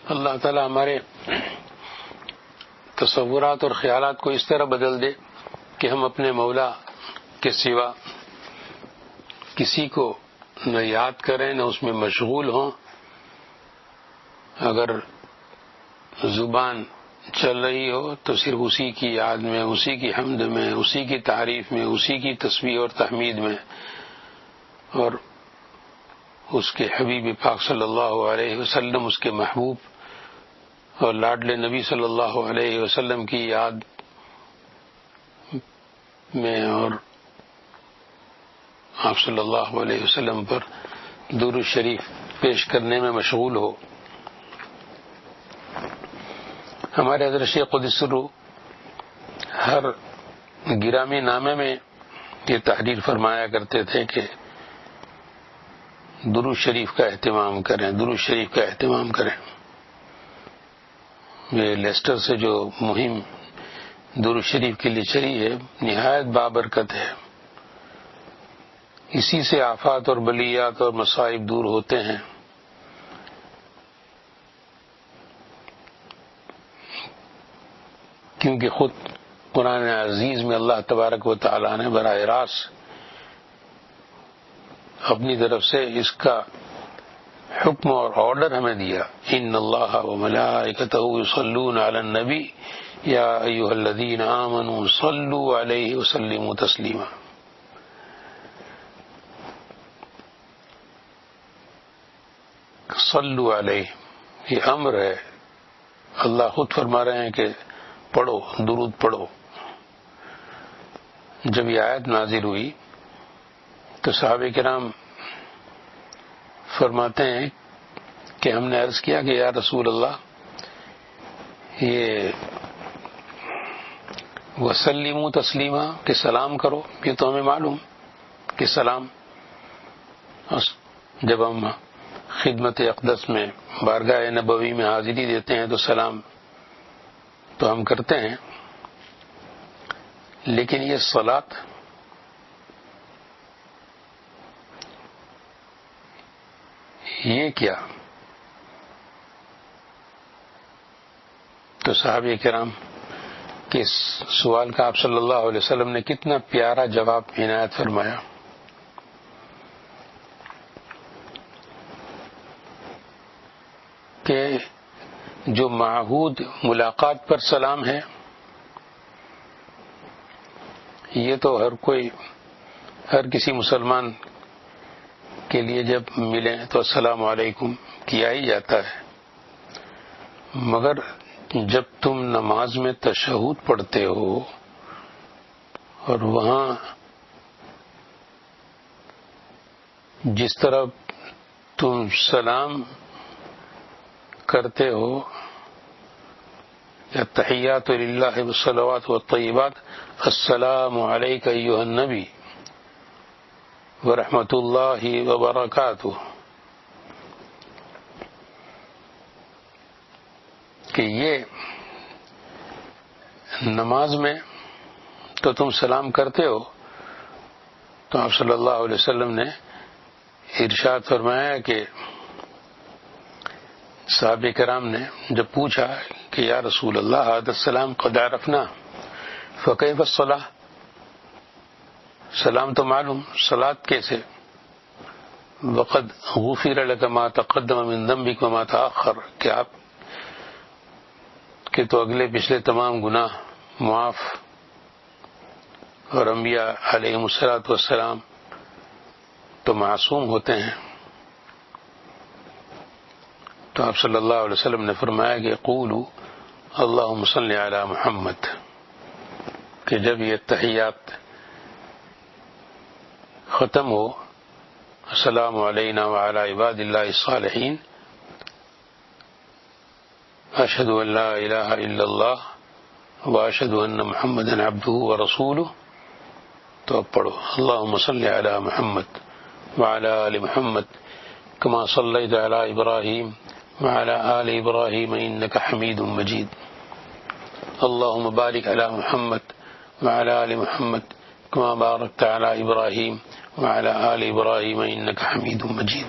اللہ تعالی ہمارے تصورات اور خیالات کو اس طرح بدل دے کہ ہم اپنے مولا کے سوا کسی کو نہ یاد کریں نہ اس میں مشغول ہوں. اگر زبان چل رہی ہو تو صرف اسی کی یاد میں، اسی کی حمد میں، اسی کی تعریف میں، اسی کی تسبیح اور تحمید میں، اور اس کے حبیب پاک صلی اللہ علیہ وسلم، اس کے محبوب اور لاڈلے نبی صلی اللہ علیہ وسلم کی یاد میں اور آپ صلی اللہ علیہ وسلم پر درود شریف پیش کرنے میں مشغول ہو. ہمارے حضرت شیخ قدس الروح ہر گرامی نامے میں یہ تحریر فرمایا کرتے تھے کہ درود شریف کا اہتمام کریں، درود شریف کا اہتمام کریں. یہ لیسٹر سے جو مہم درود شریف کے لیے چلی ہے نہایت بابرکت ہے. اسی سے آفات اور بلیات اور مصائب دور ہوتے ہیں. کیونکہ خود قرآن عزیز میں اللہ تبارک و تعالی نے براہ راست اپنی طرف سے اس کا حکم اور آرڈر ہمیں دیا. ان اللہ وملائکتہ یصلون علی النبی یا ایھا الذین آمنوا صلوا علیہ وسلموا تسلیما. صلو علیہ یہ امر ہے. اللہ خود فرما رہے ہیں کہ پڑھو، درود پڑھو. جب یہ آیت نازل ہوئی تو صحابہ کرام فرماتے ہیں کہ ہم نے عرض کیا کہ یا رسول اللہ یہ وسلموا تسلیما کہ سلام کرو، یہ تو ہمیں معلوم کہ سلام. جب ہم خدمت اقدس میں بارگاہ نبوی میں حاضری دیتے ہیں تو سلام تو ہم کرتے ہیں، لیکن یہ صلاۃ یہ کیا؟ تو صحابہ کرام کے اس سوال کا آپ صلی اللہ علیہ وسلم نے کتنا پیارا جواب عنایت فرمایا. کہ جو معہود ملاقات پر سلام ہے یہ تو ہر کسی مسلمان کے لیے جب ملیں تو السلام علیکم کیا ہی جاتا ہے، مگر جب تم نماز میں تشہد پڑھتے ہو اور وہاں جس طرح تم سلام کرتے ہو التحیات للہ والصلوات والطیبات السلام علیک ایھا النبی ورحمۃ اللہ وبرکاتہ، کہ یہ نماز میں تو تم سلام کرتے ہو. تو آپ صلی اللہ علیہ وسلم نے ارشاد فرمایا کہ صحابہ کرام نے جب پوچھا کہ یا رسول اللہ ھذا السلام قد عرفنا فکیف الصلاۃ، سلام تو معلوم، صلاۃ کیسے؟ وقد غفر لك ما تقدم من ذنبك وما تأخر، کہ آپ کہ تو اگلے پچھلے تمام گناہ معاف، اور انبیاء علیہم الصلاۃ والسلام تو معصوم ہوتے ہیں. تو آپ صلی اللہ علیہ وسلم نے فرمایا کہ قولوا اللہم صل علی محمد، کہ جب یہ تحیات ختم ہو السلام علینا وعلی عباد اللہ الصالحین اشہد ان لا الہ الا اللہ واشہد ان محمدا عبدہ ورسولہ، تو اب پڑھو اللہم صل علی محمد وعلی آل محمد کما صلیت علی ابراہیم وعلى آل إبراهيم إنك حميد مجيد. اللهم بارك على محمد وعلى آل محمد كما باركت على إبراهيم وعلى آل إبراهيم إنك حميد مجيد.